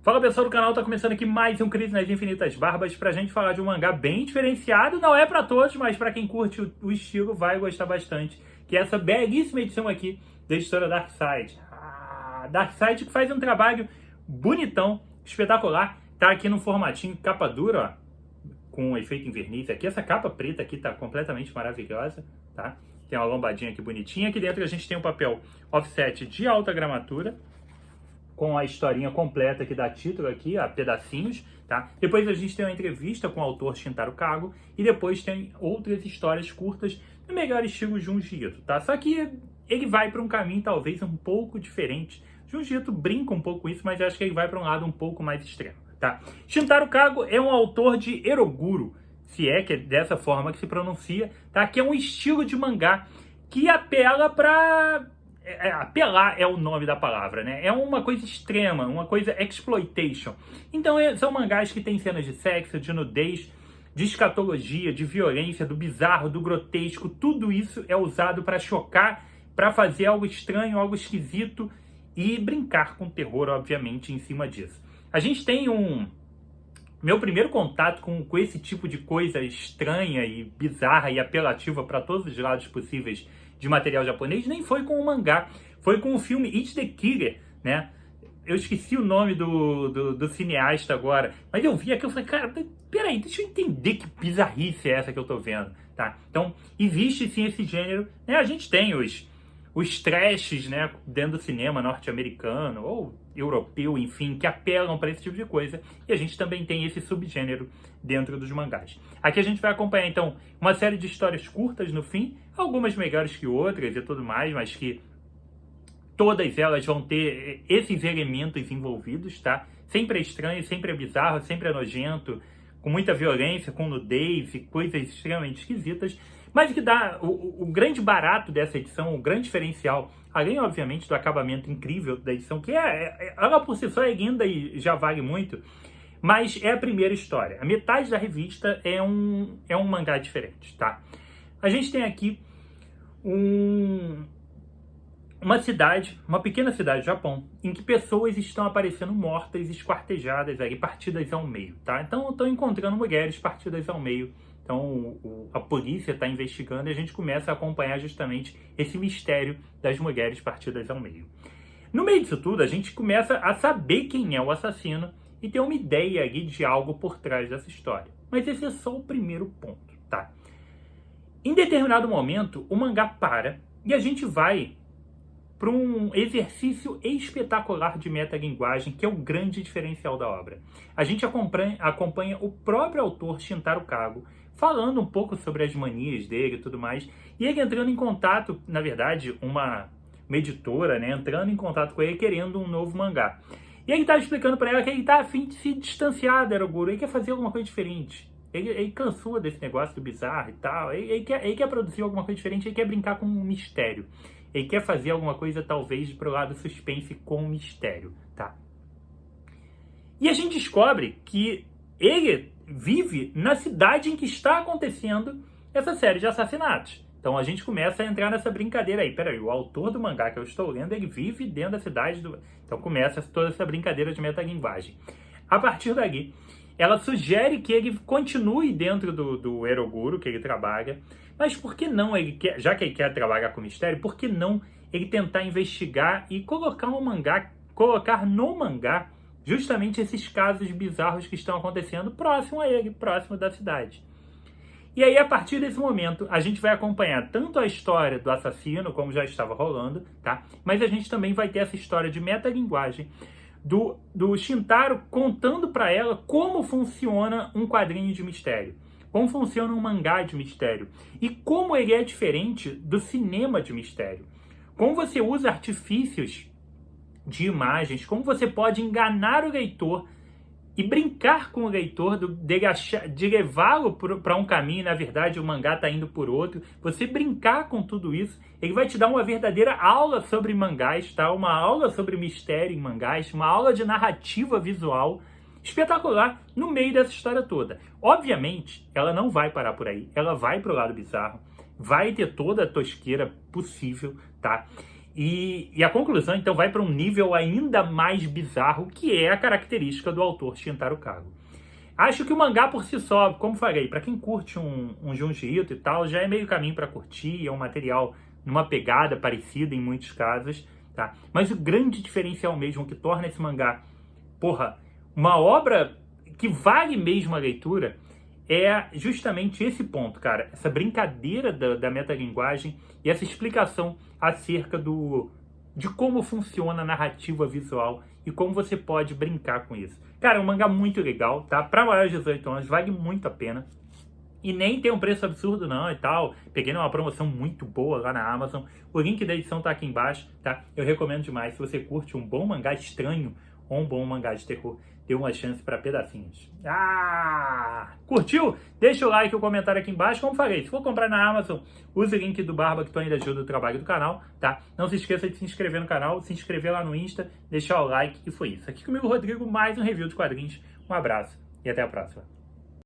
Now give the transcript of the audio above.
Fala pessoal do canal, tá começando aqui mais um Crise nas Infinitas Barbas pra gente falar de um mangá bem diferenciado, não é pra todos, mas pra quem curte o estilo vai gostar bastante, que é essa belíssima edição aqui da editora Darkside. Darkside que faz um trabalho bonitão, espetacular, tá aqui no formatinho capa dura, ó, com efeito em verniz aqui, essa capa preta aqui tá completamente maravilhosa, tá? Tem uma lombadinha aqui bonitinha, aqui dentro a gente tem um papel offset de alta gramatura, com a historinha completa que dá título aqui, a pedacinhos, tá? Depois a gente tem uma entrevista com o autor Shintaro Kago e depois tem outras histórias curtas no melhor estilo Junji Ito, tá? Só que ele vai para um caminho talvez um pouco diferente. Junji Ito brinca um pouco com isso, mas eu acho que ele vai para um lado um pouco mais extremo, tá? Shintaro Kago é um autor de Eroguro, se é que é dessa forma que se pronuncia, tá? Que é um estilo de mangá que apela para... apelar é o nome da palavra, né? É uma coisa extrema, uma coisa exploitation. Então são mangás que tem cenas de sexo, de nudez, de escatologia, de violência, do bizarro, do grotesco. Tudo isso é usado para chocar, para fazer algo estranho, algo esquisito e brincar com terror, obviamente, em cima disso. A gente tem meu primeiro contato com esse tipo de coisa estranha e bizarra e apelativa para todos os lados possíveis de material japonês, nem foi com o mangá, foi com o filme It the Killer, né? Eu esqueci o nome do cineasta agora, mas eu vi aqui, eu falei, cara, peraí, deixa eu entender que bizarrice é essa que eu tô vendo, tá? Então, existe sim esse gênero, né? A gente tem os trashes, né, dentro do cinema norte-americano ou europeu, enfim, que apelam para esse tipo de coisa, e a gente também tem esse subgênero dentro dos mangás. Aqui a gente vai acompanhar, então, uma série de histórias curtas no fim, algumas melhores que outras e tudo mais, mas que todas elas vão ter esses elementos envolvidos, tá? Sempre é estranho, sempre é bizarro, sempre é nojento, com muita violência, com nudez e coisas extremamente esquisitas, mas o que dá o grande barato dessa edição, o grande diferencial, além, obviamente, do acabamento incrível da edição, que ela por si só é linda e já vale muito, mas é a primeira história. A metade da revista é um mangá diferente, tá? A gente tem aqui uma cidade, uma pequena cidade do Japão, em que pessoas estão aparecendo mortas, esquartejadas, ali, partidas ao meio, tá? Então, estão encontrando mulheres partidas ao meio. Então, a polícia está investigando e a gente começa a acompanhar justamente esse mistério das mulheres partidas ao meio. No meio disso tudo, a gente começa a saber quem é o assassino e ter uma ideia ali de algo por trás dessa história. Mas esse é só o primeiro ponto, tá? Em determinado momento, o mangá para e a gente vai para um exercício espetacular de metalinguagem, que é o grande diferencial da obra. A gente acompanha o próprio autor, Shintaro Kago, falando um pouco sobre as manias dele e tudo mais, e ele entrando em contato, na verdade, uma editora, né, entrando em contato com ele, querendo um novo mangá. E ele tá explicando para ela que ele tá a fim de se distanciar da Eroguro, ele quer fazer alguma coisa diferente. Ele cansou desse negócio do bizarro e tal, ele quer produzir alguma coisa diferente, ele quer brincar com um mistério. Ele quer fazer alguma coisa, talvez, pro lado suspense com mistério, tá? E a gente descobre que ele vive na cidade em que está acontecendo essa série de assassinatos. Então a gente começa a entrar nessa brincadeira aí. Peraí, o autor do mangá que eu estou lendo, ele vive dentro da cidade do... Então começa toda essa brincadeira de metalinguagem. A partir dali, ela sugere que ele continue dentro do Eroguro, que ele trabalha, mas por que não, já que ele quer trabalhar com mistério, por que não ele tentar investigar e colocar no mangá justamente esses casos bizarros que estão acontecendo próximo a ele, próximo da cidade. E aí, a partir desse momento, a gente vai acompanhar tanto a história do assassino, como já estava rolando, tá? Mas a gente também vai ter essa história de metalinguagem do Shintaro contando para ela como funciona um quadrinho de mistério, como funciona um mangá de mistério e como ele é diferente do cinema de mistério. Como você usa artifícios de imagens, como você pode enganar o leitor e brincar com o leitor de levá-lo para um caminho, na verdade o mangá está indo por outro. Você brincar com tudo isso, ele vai te dar uma verdadeira aula sobre mangás, tá? Uma aula sobre mistério em mangás, uma aula de narrativa visual espetacular no meio dessa história toda. Obviamente, ela não vai parar por aí, ela vai pro lado bizarro, vai ter toda a tosqueira possível, tá? E a conclusão, então, vai para um nível ainda mais bizarro, que é a característica do autor Shintaro Kago. Acho que o mangá por si só, como falei, para quem curte um Junji Ito e tal, já é meio caminho para curtir, é um material numa pegada parecida em muitos casos, tá? Mas o grande diferencial mesmo que torna esse mangá, porra, uma obra que vale mesmo a leitura, é justamente esse ponto, cara. Essa brincadeira da metalinguagem e essa explicação acerca de como funciona a narrativa visual e como você pode brincar com isso. Cara, é um mangá muito legal, tá? Para maiores de 18 anos, vale muito a pena. E nem tem um preço absurdo não e tal. Peguei numa promoção muito boa lá na Amazon. O link da edição tá aqui embaixo, tá? Eu recomendo demais. Se você curte um bom mangá estranho ou um bom mangá de terror, dê uma chance para pedacinhos. Ah! Curtiu? Deixa o like e o comentário aqui embaixo. Como falei, se for comprar na Amazon, use o link do Barba que tu ainda ajuda o trabalho do canal, tá? Não se esqueça de se inscrever no canal, se inscrever lá no Insta, deixar o like e foi isso. Aqui comigo, Rodrigo, mais um review de quadrinhos. Um abraço e até a próxima.